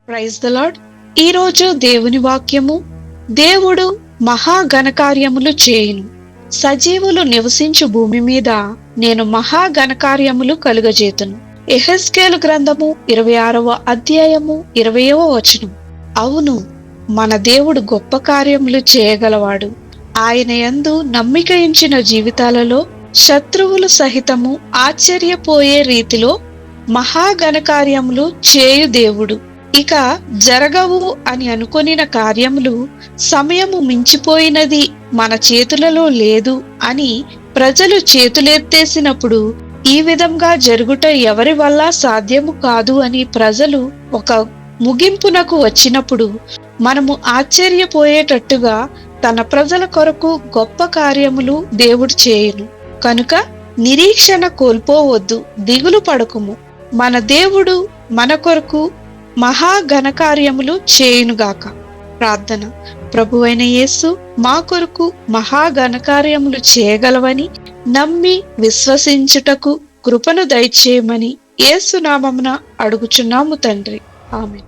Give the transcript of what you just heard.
Praise the lord. ఈరోజు దేవుని వాక్యము, దేవుడు మహా ఘనకార్యములు చేయును, సజీవులు నివసించు భూమి మీద నేను మహా ఘనకార్యములు కలుగజేతును. యెహెజ్కేలు గ్రంథము 26వ అధ్యాయము 20వ వచనం. అవును, మన దేవుడు గొప్ప కార్యములు చేయగలవాడు. ఆయన యందు నమ్మిక ఉంచిన జీవితాలలో శత్రువులు సహితము ఆశ్చర్యపోయే రీతిలో మహాఘనకార్యములు చేయు దేవుడు. ఇక జరగవు అని అనుకొనిన కార్యములు సమయము మించిపోయినది, మన చేతులలో లేదు అని ప్రజలు చేతులెత్తేసినప్పుడు, ఈ విధంగా జరుగుట ఎవరి వల్ల సాధ్యము కాదు అని ప్రజలు ఒక ముగింపునకు వచ్చినప్పుడు, మనము ఆశ్చర్యపోయేటట్టుగా తన ప్రజల కొరకు గొప్ప కార్యములు దేవుడు చేయును. కనుక నిరీక్షణ కోల్పోవద్దు, దిగులు పడకుము. మన దేవుడు మన కొరకు మహా ఘనకార్యములు చేయునుగాక. ప్రార్థన. ప్రభువైన యేసు, మా కొరకు మహా ఘనకార్యములు చేయగలవని నమ్మి విశ్వసించుటకు కృపను దయచేయమని యేసు నామమున అడుగుచున్నాము తండ్రి. ఆమేన్.